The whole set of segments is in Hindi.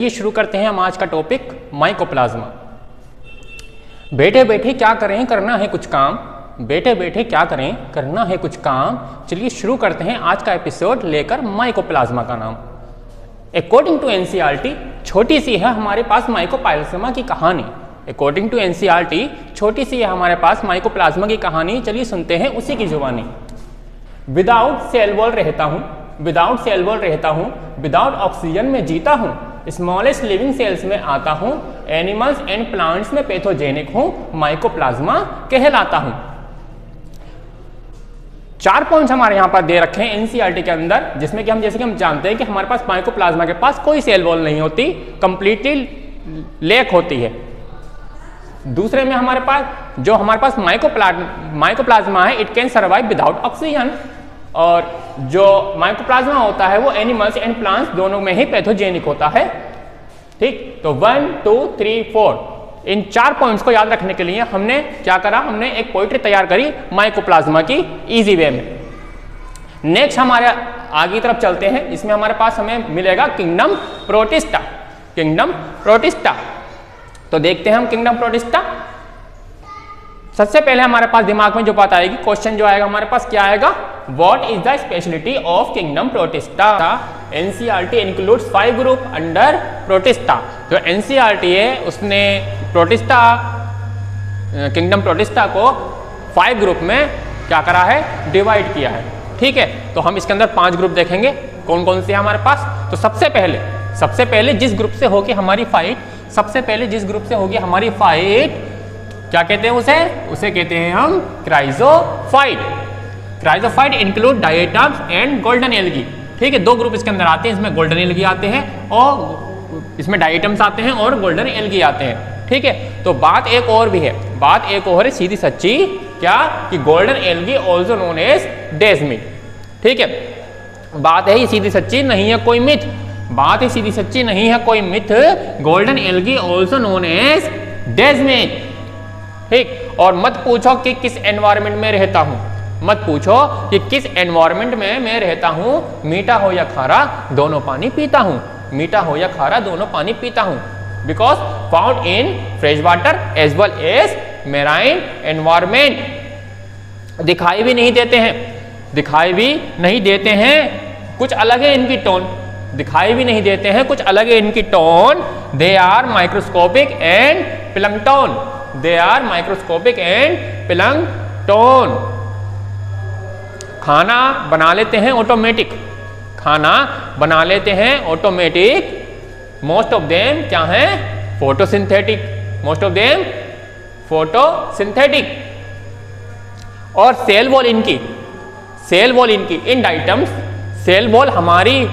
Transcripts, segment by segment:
ये शुरू करते हैं हम आज का टॉपिक माइकोप्लाज्मा। बैठे बैठे क्या करें, करना है कुछ काम। बैठे बैठे क्या करें, करना है कुछ काम। चलिए शुरू करते हैं आज का एपिसोड लेकर माइकोप्लाज्मा का नाम। अकॉर्डिंग टू एनसीईआरटी छोटी सी है हमारे पास माइकोप्लाज्मा की कहानी। अकॉर्डिंग टू एनसीईआरटी छोटी सी है हमारे पास माइकोप्लाज्मा की कहानी। चलिए सुनते हैं उसी की जुबानी। विदाउट सेल वॉल रहता हूँ, विदाउट सेल वॉल रहता हूँ, विदाउट ऑक्सीजन में जीता हूँ, स्मॉलेस्ट लिविंग सेल्स में आता हूँ, एनिमल्स एंड प्लांट्स में पैथोजेनिक हूँ, माइकोप्लाज्मा कहलाता हूँ। 4 पॉइंट्स हमारे यहाँ पर दे रखे हैं एनसीईआरटी के अंदर, जिसमें कि जैसे कि हम जानते हैं कि हमारे पास माइकोप्लाज्मा के पास कोई सेल वॉल नहीं होती, कंप्लीटली लैक होती है। दूसरे में हमारे पास माइकोप्लाज्मा है, it can survive without oxygen. और जो माइकोप्लाज्मा होता है वो एनिमल्स एंड प्लांट्स दोनों में ही पैथोजेनिक होता है। ठीक, तो 1, 2, 3, 4 इन 4 पॉइंट्स को याद रखने के लिए हमने क्या करा, हमने एक पोएट्री तैयार करी माइकोप्लाज्मा की इजी वे में। नेक्स्ट हमारे आगे की तरफ चलते हैं। इसमें हमारे पास हमें मिलेगा किंगडम प्रोटिस्टा। किंगडम प्रोटिस्टा, तो देखते हैं हम किंगडम प्रोटिस्टा। सबसे पहले हमारे पास दिमाग में जो बात आएगी, क्वेश्चन जो आएगा हमारे पास क्या आएगा, what is the speciality of kingdom protista. NCERT includes 5 group under protista. जो एनसीईआरटी है उसने प्रोटिस्टा, किंगडम प्रोटिस्टा को 5 ग्रुप में क्या करा है, डिवाइड किया है। ठीक है, तो हम इसके अंदर 5 ग्रुप देखेंगे कौन कौन से हैं हमारे पास। तो सबसे पहले जिस ग्रुप से होगी हमारी फाइट, क्या कहते हैं उसे कहते हैं हम chrysophyte. Chrysophyte include diatoms and golden algae. ठीक है, 2 ग्रुप इसके अंदर आते हैं, इसमें गोल्डन एल्गी आते हैं और इसमें डायटम्स आते हैं और गोल्डन एल्गी आते हैं। ठीक है, तो बात एक और है सीधी सच्ची, क्या कि golden algae also known as desmid. ठीक है, बात है ये सीधी सच्ची, नहीं है कोई myth. Golden algae also known as desmid. ठीक, और मत पूछो कि किस एनवायरनमेंट में रहता हूं, रहता हूं। मीठा हो या खारा दोनों पानी पीता हूं। Because found in fresh water as well as marine environment. दिखाई भी नहीं देते हैं, कुछ अलग है इनकी टोन। They are microscopic and plankton. खाना बना लेते हैं ऑटोमेटिक। मोस्ट ऑफ देम क्या है, फोटोसिंथेटिक। और सेल वॉल इनकी इन डाइटम्स, सेल वॉल हमारी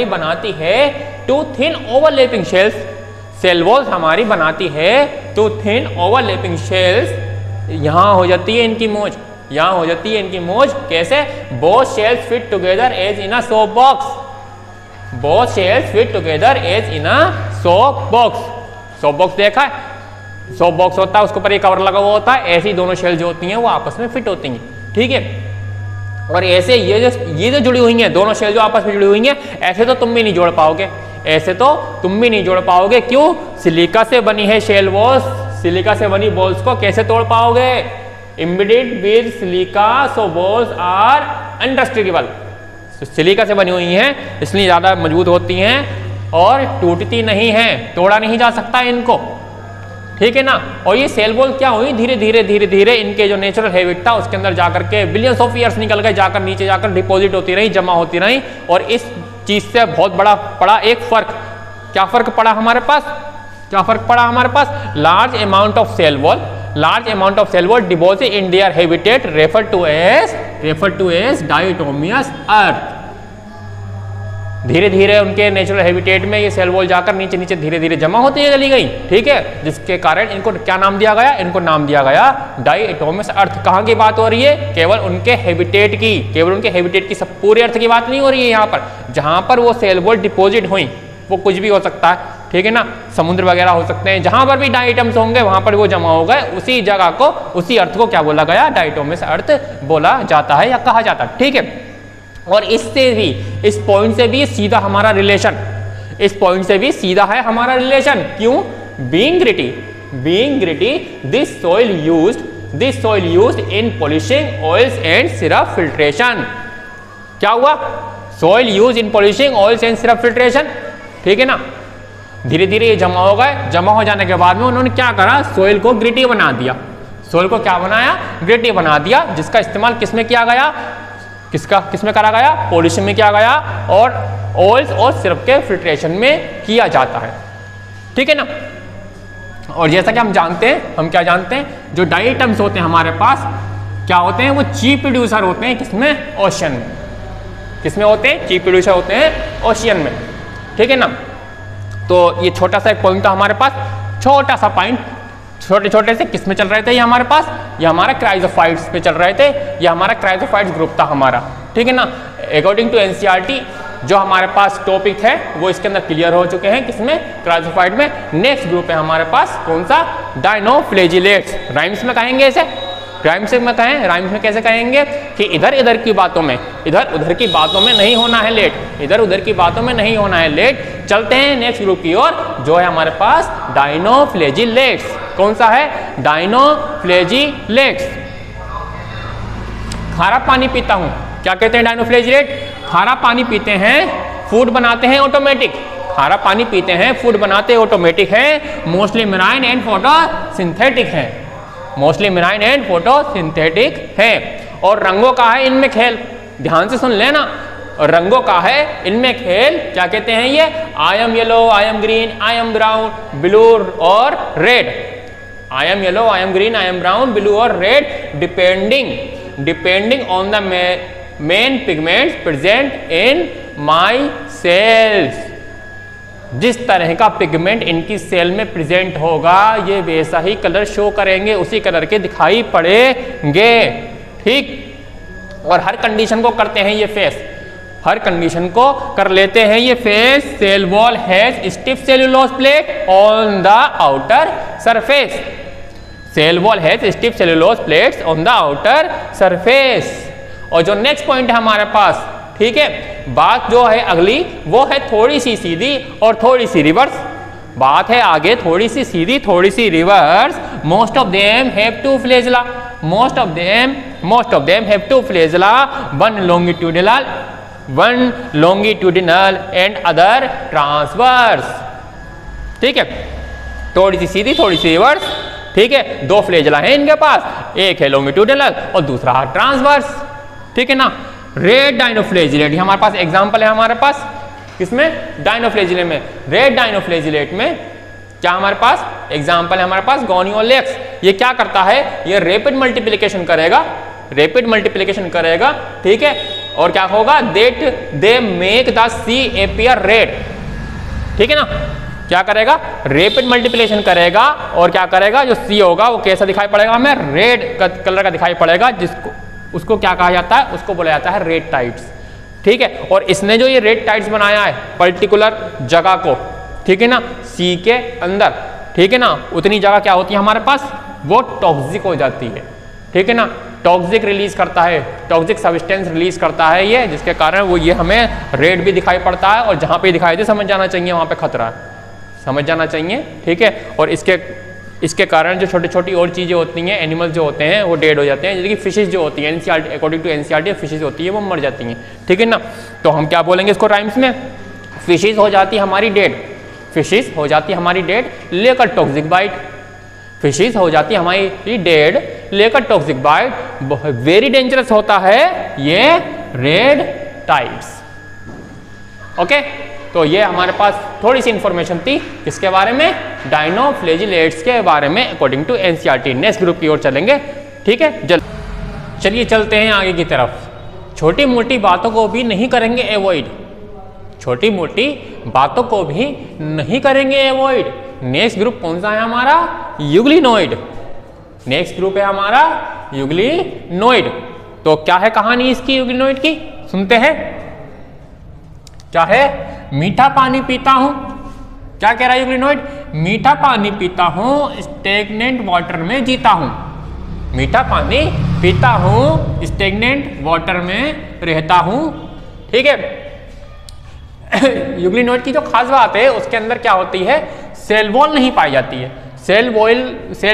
बनाती है two thin overlapping shells. Cell wall हमारी बनाती है टू थिन ओवरलैपिंग शेल्स। यहाँ हो जाती है इनकी मौज। कैसे, both shells fit together as in a soap box. Soap box देखा है, सोप बॉक्स होता है, उसके ऊपर एक कवर लगा हुआ होता है। ऐसी दोनों शेल जो होती हैं वो आपस में फिट होती हैं। ठीक है, और ऐसे ये जो जुड़ी हुई हैं, दोनों शेल जो आपस में जुड़ी हुई हैं, ऐसे तो तुम भी नहीं जोड़ पाओगे। क्यों, सिलिका से बनी है शेल वॉल्स। सिलिका से बनी बॉल्स को कैसे तोड़ पाओगे, embedded with silica, so walls are indestructible. Silica से बनी हुई हैं इसलिए ज्यादा मजबूत होती हैं और टूटती नहीं हैं, तोड़ा नहीं जा सकता इनको। ठीक है ना। और ये सेल वॉल क्या हुई, धीरे धीरे इनके जो नेचुरल हैबिट था उसके अंदर जाकर के बिलियंस ऑफ ईयर्स निकल गए, नीचे जाकर डिपॉजिट होती रही, जमा होती रही। और इस चीज से बहुत बड़ा पड़ा एक फर्क। क्या फर्क पड़ा हमारे पास, large amount of cell wall deposit in their habitat refer to as diatomaceous earth. धीरे धीरे उनके नेचुरल हैबिटेट में ये सेल वॉल जाकर नीचे धीरे धीरे जमा होती चली गई। ठीक है, जिसके कारण इनको क्या नाम दिया गया, डायटोमियस अर्थ। कहाँ की बात हो रही है, केवल उनके हैबिटेट की, सब पूरे अर्थ की बात नहीं हो रही है यहाँ पर। जहां पर वो सेल वॉल डिपॉजिट हुई, वो कुछ भी हो सकता है। ठीक है ना, समुद्र वगैरह हो सकते हैं, जहां पर भी डाइटम्स होंगे वहां पर वो जमा हो गए, उसी जगह को, उसी अर्थ को क्या बोला गया, डायटोमियस अर्थ बोला जाता है या कहा जाता है। ठीक है, और इससे भी, इस पॉइंट से भी सीधा हमारा रिलेशन इस पॉइंट से भी सीधा है हमारा रिलेशन। क्यों? Being gritty this soil used in polishing oils and syrup filtration. क्या हुआ? Soil use in polishing oils and syrup filtration, ठीक है ना। धीरे धीरे ये जमा हो गए, जमा हो जाने के बाद में उन्होंने क्या करा? सॉइल को ग्रिटी बना दिया। सॉइल को क्या बनाया? ग्रिटी बना दिया, जिसका इस्तेमाल किसमें किया गया? किसमें करा गया? पॉलिशिंग में किया गया और ऑयल्स और सिरप के फिल्ट्रेशन में किया जाता है, ठीक है ना। और जैसा कि हम जानते हैं, हम क्या जानते हैं, जो डाई आइटम्स होते हैं हमारे पास क्या होते हैं? वो चीफ प्रोड्यूसर होते हैं। किसमें? ओशियन में। किसमें होते हैं? चीफ प्रोड्यूसर होते हैं ओशियन में, ठीक है ना। तो ये छोटा सा एक पॉइंट था हमारे पास, छोटा सा पॉइंट, छोटे छोटे से किस में चल रहे थे ये हमारे पास? ये हमारा क्राइजोफाइट्स पे चल रहे थे। ये हमारा क्राइजोफाइट्स ग्रुप था हमारा, ठीक है ना। अकॉर्डिंग टू एनसीईआरटी जो हमारे पास टॉपिक है वो इसके अंदर क्लियर हो चुके हैं। किसमें? क्राइजोफाइट में। नेक्स्ट ग्रुप है हमारे पास कौन सा? डायनोफ्लैजिलेट्स। राइम्स में कहेंगे इसे, राइम्स में कहें, राइम्स में कैसे कहेंगे कि इधर उधर की बातों में नहीं होना है लेट, इधर उधर की बातों में नहीं होना है लेट। चलते हैं नेक्स्ट ग्रुप की ओर, जो है हमारे पास डायनोफ्लैजिलेट्स। कौन सा है? डायनोफ्लैजिलेट्स। खारा पानी पीता हूं, क्या कहते हैं डायनोफ्लैजिलेट? खारा पानी पीते हैं, फूड बनाते हैं ऑटोमेटिक। खारा पानी पीते हैं, फूड बनाते ऑटोमेटिक है। मोस्टली मेराइन एंड फोटोसिंथेटिक है, मोस्टली मेराइन एंड फोटोसिंथेटिक है। और रंगों का है इनमें खेल, ध्यान से सुन लेना। रंगों का है इनमें खेल, क्या कहते हैं ये? I am yellow, I am green, I am brown, blue और red. I am yellow, I am green, I am brown, blue और red depending on the main pigments present in my cells. जिस तरह का पिगमेंट इनकी सेल में प्रेजेंट होगा ये वैसा ही कलर शो करेंगे, उसी कलर के दिखाई पड़ेंगे, ठीक। और हर कंडीशन को करते हैं ये फेस, हर कंडीशन को कर लेते हैं ये face. Cell wall has stiff cellulose plate on the outer surface. Cell wall has stiff cellulose plates on the outer surface. और जो नेक्स्ट पॉइंट है हमारे पास, ठीक है, बात जो है अगली वो है थोड़ी सी सीधी और थोड़ी सी रिवर्स। बात है आगे थोड़ी सी सीधी थोड़ी सी reverse. Most of them have two flagella, most of them have two flagella, one longitudinal and other transverse, ठीक है। थोड़ी सी सीधी थोड़ी सी रिवर्स, ठीक है। दो फ्लैजेला है इनके पास, एक है लॉन्गिट्यूडिनल और दूसरा है ट्रांसवर्स, ठीक है ना। रेड डायनोफ्लैजिलेट हमारे पास एग्जांपल है हमारे पास, किसमें? डायनोफ्लैजिलेट में। रेड डायनोफ्लैजिलेट में क्या हमारे पास एग्जांपल है? हमारे पास गोनियोलेक्स। ये क्या करता है? ये रैपिड मल्टीप्लिकेशन करेगा, ठीक है। और क्या होगा? They make the sea appear red, ठीक है ना। क्या करेगा? रैपिड मल्टीप्लिकेशन करेगा और क्या करेगा? जो सी होगा वो कैसा दिखाई पड़ेगा हमें? रेड कलर का दिखाई पड़ेगा, जिसको उसको क्या कहा जाता है? उसको बोला जाता है रेड टाइड्स, ठीक है। और इसने जो ये रेड टाइड्स बनाया है पर्टिकुलर जगह को, ठीक है ना, सी के अंदर, ठीक है ना, उतनी जगह क्या होती है हमारे पास? वो टॉक्सिक हो जाती है, ठीक है ना। टॉक्सिक रिलीज करता है, टॉक्सिक सब्सटेंस रिलीज करता है ये, जिसके कारण वो ये हमें रेड भी दिखाई पड़ता है। और जहां पे दिखाई दे समझ जाना चाहिए वहां पे खतरा है, समझ जाना चाहिए, ठीक है। और इसके कारण जो छोटी छोटी और चीज़ें होती हैं, एनिमल जो होते हैं वो डेड हो जाते हैं। जैसे कि फिशेज जो होती हैं, NCERT according to NCERT fishes होती है वो मर जाती हैं, ठीक है ना। तो हम क्या बोलेंगे इसको राइम्स में? फिशेज हो जाती है हमारी डेड, फिशेज हो जाती है हमारी डेड लेकर टॉक्सिक बाइट, फिशेज हो जाती है हमारी डेड लेकर टॉक्सिक बाइट। वेरी डेंजरस होता है ये रेड टाइड्स, ओके। तो ये हमारे पास थोड़ी सी इंफॉर्मेशन थी किसके बारे में? डायनोफ्लैजिलेट्स के बारे में according to NCERT. Next group की ओर चलेंगे, ठीक है। चलिए चलते हैं आगे की तरफ। छोटी मोटी बातों को भी नहीं करेंगे अवॉइड, छोटी मोटी बातों को भी नहीं करेंगे अवॉइड। नेक्स्ट ग्रुप कौन सा है हमारा? यूग्लिनोइड। नेक्स्ट ग्रुप है हमारा यूग्लिनोइड। तो क्या है कहानी इसकी यूग्लिनोइड की? सुनते हैं। क्या है? मीठा पानी पीता हूं, क्या कह रहा है यूग्लिनोइड? मीठा पानी पीता हूं, स्टेगनेंट वाटर में जीता हूं। मीठा पानी पीता हूं, स्टेगनेंट वाटर में रहता हूं, ठीक है। यूग्लिनोइड की जो खास बात है उसके अंदर क्या होती है, सेल वॉल नहीं पाई जाती है। सेल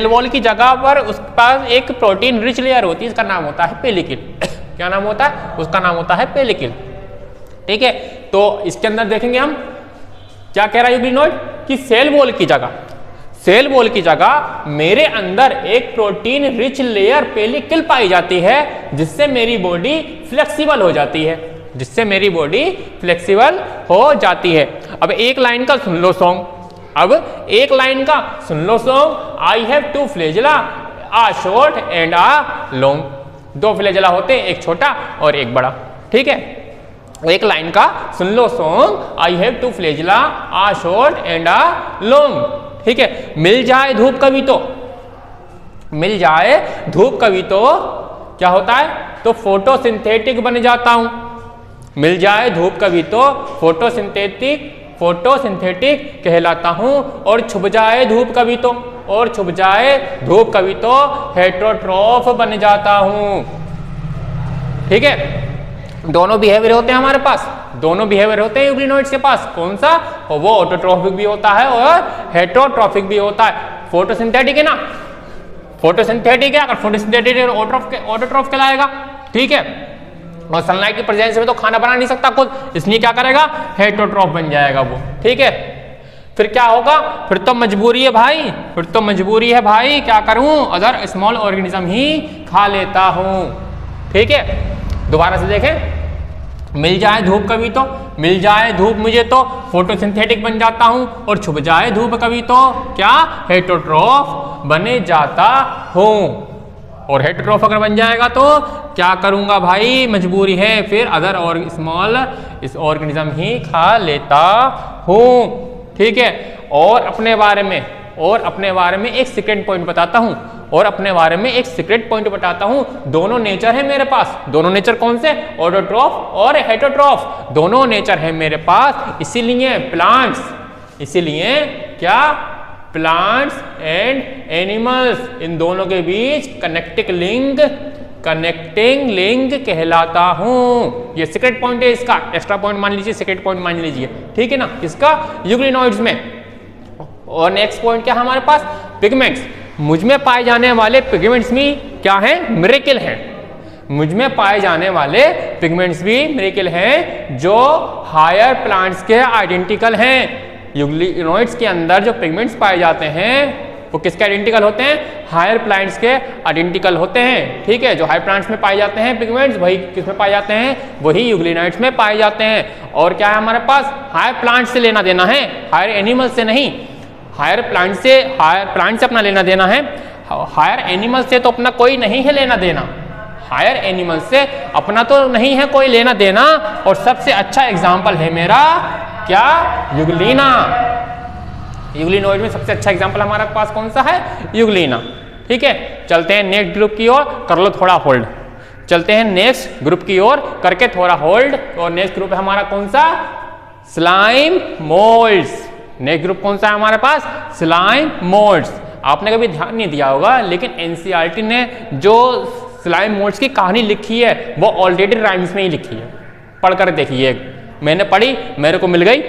वॉल की जगह पर उसके पास एक प्रोटीन रिच लेयर होती है, इसका नाम होता है पेलिकल। क्या नाम होता है उसका? नाम होता है पेलिकल। ठीक है, तो इसके अंदर देखेंगे हम क्या कह रहा है यूग्लिनोइड कि सेल वॉल की जगह मेरे अंदर एक प्रोटीन रिच लेयर पेलिकल पाई जाती है, जिससे मेरी बॉडी फ्लेक्सिबल हो जाती है, अब एक लाइन का सुन लो song, I have two flagella, a short and a long. दो फ्लैजेला होते हैं, एक छोटा और एक बड़ा। ठीक है, एक लाइन का सुन लो song, I have two flagella, a short and a long. ठीक है, मिल जाए धूप कभी तो क्या होता है, तो फोटोसिंथेटिक बन जाता हूं। मिल जाए धूप कभी तो फोटोसिंथेटिक कहलाता हूं, और छुप जाए धूप कभी तो हेटेरोट्रॉफ बन जाता हूं। ठीक है, दोनों बिहेवियर होते हैं हमारे पास, यूग्लिनोइड्स के पास। कौन सा? वो ऑटोट्रॉफिक भी होता है और हेटेरोट्रॉफिक भी होता है। फोटोसिंथेटिक है ना, अगर फोटोसिंथेटिक ऑटोट्रॉफ कहलाएगा। ठीक है, और सनलाइट की प्रेजेंस में तो खाना बना नहीं सकता खुद, इसलिए क्या करेगा, हेटेरोट्रॉफ बन जाएगा वो। ठीक है, फिर क्या होगा, फिर तो मजबूरी है भाई, क्या करूं, अदर स्मॉल ऑर्गेनिज्म ही खा लेता हूं। ठीक है, दोबारा से देखें, मिल जाए धूप कभी तो, मिल जाए धूप मुझे तो फोटोसिंथेटिक बन जाता हूं, और छुप जाए धूप कभी तो क्या, हेटेरोट्रॉफ बने जाता हूं। और हेटेरोट्रॉफ अगर बन जाएगा तो क्या करूंगा भाई, मजबूरी है, फिर अदर और स्मॉल ऑर्गेनिज्म ही खा लेता हूं। ठीक है, और अपने बारे में एक सीक्रेट पॉइंट बताता हूं, दोनों नेचर है मेरे पास। दोनों नेचर कौन से? ऑटोट्रॉफ और हेटेरोट्रॉफ, दोनों नेचर है मेरे पास। इसीलिए प्लांट्स एंड एनिमल्स, इन दोनों के बीच कनेक्टिंग लिंक कहलाता हूं। ये सीक्रेट पॉइंट है, इसका एक्स्ट्रा पॉइंट मान लीजिए, सीक्रेट पॉइंट मान लीजिए। ठीक है ना, इसका यूग्लिनोइड्स में। और नेक्स्ट पॉइंट क्या हमारे पास, पिगमेंट्स। मुझ में पाए जाने वाले पिगमेंट्स भी क्या है, मिरेकल हैं। मुझ में पाए जाने वाले पिगमेंट्स भी मिरेकल हैं, जो हायर प्लांट्स के आइडेंटिकल हैं। यूग्लिनोइड्स के अंदर जो पिगमेंट्स पाए जाते हैं वो किसके आइडेंटिकल होते हैं, हायर प्लांट्स के आइडेंटिकल होते हैं। ठीक है, जो हायर प्लांट्स में पाए जाते हैं पिगमेंट्स, वही किस में पाए जाते हैं, वही यूग्लिनोइड्स में पाए जाते हैं। और क्या है हमारे पास, हायर प्लांट्स से लेना देना है, हायर एनिमल्स से नहीं। हायर प्लांट से अपना लेना देना है, हायर एनिमल से तो अपना कोई नहीं है लेना देना, हायर एनिमल से अपना तो नहीं है कोई लेना देना। और सबसे अच्छा एग्जाम्पल है मेरा क्या, यूग्लिना। यूग्लिनोइड में सबसे अच्छा एग्जाम्पल हमारे पास कौन सा है, यूग्लिना। ठीक है, चलते हैं नेक्स्ट ग्रुप की ओर, कर लो थोड़ा होल्ड। चलते हैं नेक्स्ट ग्रुप की ओर, करके थोड़ा होल्ड। और नेक्स्ट ग्रुप है हमारा कौन सा, स्लाइम मोल्ड्स। नेक्स्ट ग्रुप कौन सा है हमारे पास, स्लाइम मोल्ड्स। आपने कभी ध्यान नहीं दिया होगा, लेकिन एनसीईआरटी ने जो स्लाइम मोल्ड्स की कहानी लिखी है वो ऑलरेडी राइम्स में ही लिखी है। पढ़कर देखिए, मैंने पढ़ी, मेरे को मिल गई,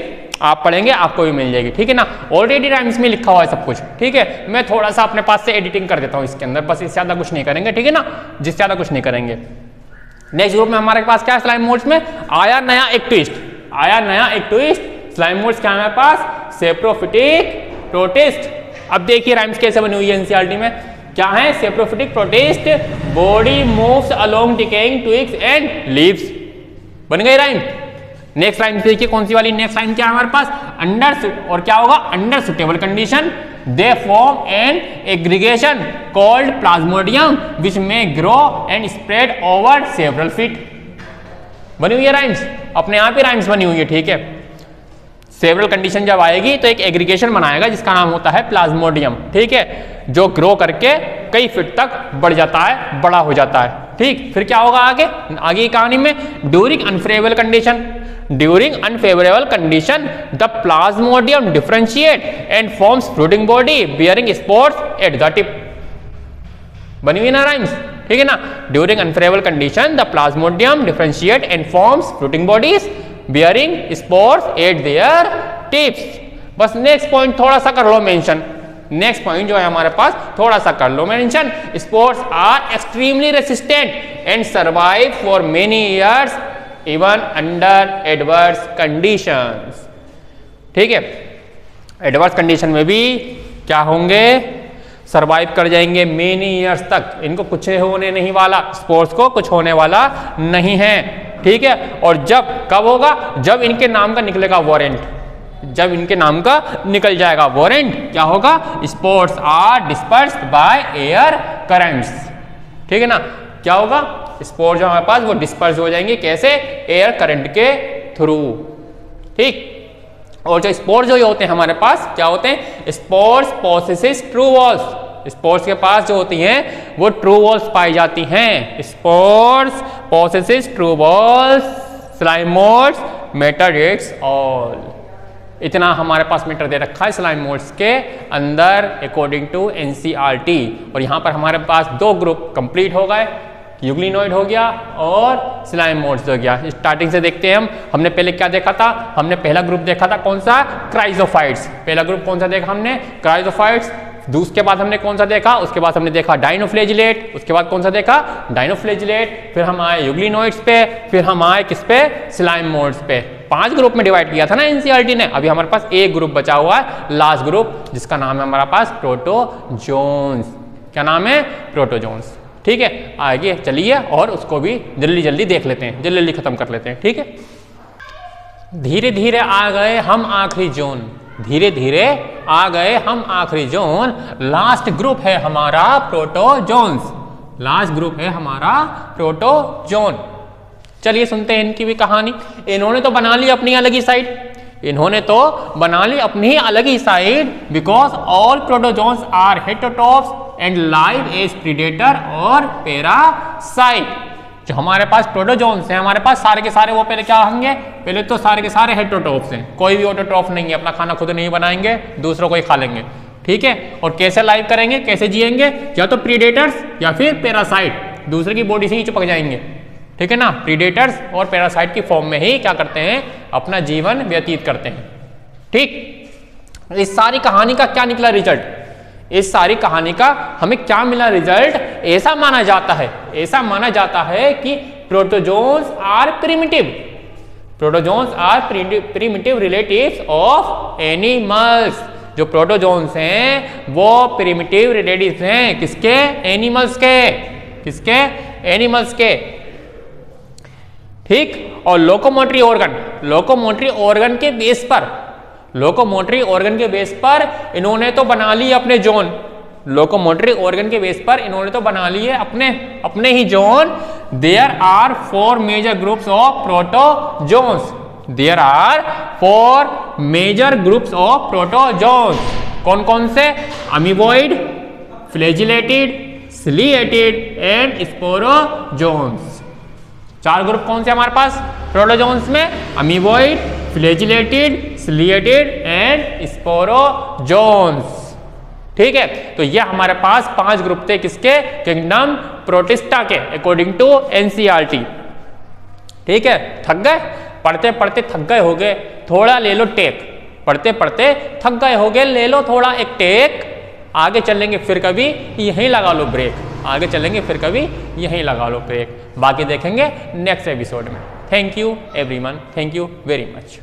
आप पढ़ेंगे आपको भी मिल जाएगी। ठीक है ना, ऑलरेडी राइम्स में लिखा हुआ है सब कुछ। ठीक है, मैं थोड़ा सा अपने पास से एडिटिंग कर देता हूँ इसके अंदर, बस इससे ज्यादा कुछ नहीं करेंगे। ठीक है ना, जिससे ज्यादा कुछ नहीं करेंगे। नेक्स्ट ग्रुप में हमारे पास क्या है, स्लाइम मोल्ड्स में आया नया एक ट्विस्ट। स्लाइम मोल्ड्स क्या है हमारे पास, सेप्रोफिटिक प्रोटिस्ट। अब देखिए राइम्स कैसे बनी हुई है एनसीईआरटी में, क्या है, saprophytic protist, body moves along decaying twigs and leaves. बन गई राइम। नेक्स्ट लाइन देखिए कौन सी वाली, नेक्स्ट लाइन क्या है हमारे पास, अंडर, और क्या होगा, under suitable condition they form an aggregation called plasmodium which may grow and spread over several feet. बनी हुई है राइम्स, अपने आप ही राइम्स बनी हुई है। ठीक है, सेवरल कंडीशन जब आएगी तो एक एग्रीगेशन बनाएगा जिसका नाम होता है प्लाज्मोडियम। ठीक है, जो ग्रो करके कई फीट तक बढ़ जाता है, बड़ा हो जाता है। ठीक, फिर क्या होगा आगे की कहानी में, during unfavourable condition the Plasmodium differentiate and forms fruiting body bearing spores at the tip. बनी हुई ना राइम्स। ठीक है ना, during unfavourable condition the Plasmodium differentiate and forms fruiting bodies bearing spores eight there tips. बस नेक्स्ट पॉइंट थोड़ा सा कर लो मेंशन, नेक्स्ट पॉइंट जो है हमारे पास थोड़ा सा कर लो mention. Spores are extremely resistant and survive for many years even under adverse conditions. ठीक है, एडवर्स कंडीशन में भी क्या होंगे, सरवाइव कर जाएंगे मेनी ईयर्स तक, इनको कुछ होने नहीं वाला, स्पोर्ट्स को कुछ होने वाला नहीं है। ठीक है, और जब कब होगा, जब इनके नाम का निकलेगा वारंट, जब इनके नाम का निकल जाएगा वारंट, क्या होगा, spores are dispersed by air currents. ठीक है ना, क्या होगा, स्पोर्ट्स जो हमारे पास वो डिस्पर्स हो जाएंगे, कैसे, एयर करंट के थ्रू। ठीक, और जो स्पोर्ट्स जो होते हैं हमारे पास क्या होते हैं, spores possess true walls, sports के पास जो होती हैं वो ट्रू वॉल्स पाई जाती हैं। Spores possess true walls, slime moulds, मेटाडेट्स ऑल। इतना हमारे पास मीटर दे रखा है स्लाइम मोड्स के अंदर अकॉर्डिंग टू एनसीईआरटी। और यहाँ पर हमारे पास दो ग्रुप कंप्लीट हो गए, यूग्लिनॉइड हो गया और स्लाइम मोड्स हो गया। स्टार्टिंग से देखते हैं हमने पहले क्या देखा था, हमने पहला ग्रुप देखा था कौन सा, क्राइजोफाइट्स। पहला ग्रुप कौन सा देखा हमने, क्राइजोफाइट्स। उसके बाद हमने कौन सा देखा, उसके बाद हमने देखा डाइनोफ्लेजिलेट, उसके बाद कौन सा देखा, डाइनोफ्लेजिलेट। फिर हम आए यूग्लिनॉइड्स पे, फिर हम आए किस पे, स्लाइम मोड्स पे। 5 ग्रुप में डिवाइड किया था ना एनसीईआरटी ने। अभी हमारे पास एक ग्रुप बचा हुआ है, लास्ट ग्रुप, जिसका नाम है हमारे पास प्रोटोजोन्स। क्या नाम है, प्रोटोजोन्स। ठीक है, आगे चलिए और उसको भी जल्दी जल्दी देख लेते हैं, जल्दी जल्दी खत्म कर लेते हैं। ठीक है, धीरे धीरे आ गए हम आखिरी जोन, धीरे धीरे आ गए हम आखिरी जोन। लास्ट ग्रुप है हमारा प्रोटोजोन्स, लास्ट ग्रुप है हमारा प्रोटोजोन। चलिए सुनते हैं इनकी भी कहानी। इन्होंने तो बना ली अपनी अलग ही साइड, इन्होंने तो बना ली अपनी अलग ही side, because all protozoans are heterotrophs and live as predator और पैरासाइट। जो हमारे पास प्रोटोजोन्स हैं, हमारे पास सारे के सारे वो पहले क्या होंगे, पहले तो सारे के सारे हेटेरोट्रॉप्स हैं, कोई भी ऑटोट्रॉफ नहीं है, अपना खाना खुद नहीं बनाएंगे, दूसरों को ही खा लेंगे। ठीक है, और कैसे लाइव करेंगे, कैसे जिएंगे, या तो प्रीडेटर्स या फिर पैरासाइट, दूसरे की बॉडी से ही चिपक जाएंगे। ठीक है ना, प्रीडेटर्स और पैरासाइट की फॉर्म में ही क्या करते हैं, अपना जीवन व्यतीत करते हैं। ठीक, इस सारी कहानी का क्या निकला रिजल्ट, इस सारी कहानी का हमें क्या मिला रिजल्ट, ऐसा माना जाता है, ऐसा माना जाता है कि protozoans are primitive, protozoans are primitive relatives of animals. जो प्रोटोजोन्स हैं वो प्रिमिटिव रिलेटिव्स हैं किसके, एनिमल्स के, किसके, एनिमल्स के। ठीक, और लोकोमोटरी ऑर्गन, लोकोमोटरी ऑर्गन के बेस पर, लोकोमोटरी ऑर्गन के बेस पर इन्होंने तो बना ली अपने जोन, लोकोमोटरी ऑर्गन के बेस पर इन्होंने तो बना लिए अपने ही zone. There are 4 major groups of protozoans, there are 4 major groups of protozoans. कौन कौन से, amoeboid, flagellated, ciliated and sporozoans. 4 group कौन से हमारे पास प्रोटोजोन्स में, amoeboid, flagellated, ciliated and sporozoans. ठीक है, तो ये हमारे पास 5 ग्रुप थे किसके, किंगडम प्रोटिस्टा के अकॉर्डिंग टू एनसीईआरटी। ठीक है, थक गए, पढ़ते पढ़ते थक गए हो गए, थोड़ा ले लो टेक, पढ़ते पढ़ते थक गए हो गए, ले लो थोड़ा एक टेक, आगे चलेंगे फिर कभी यहीं लगा लो ब्रेक, आगे चलेंगे फिर कभी यहीं लगा लो ब्रेक, बाकी देखेंगे नेक्स्ट एपिसोड में। Thank you everyone, thank you very much.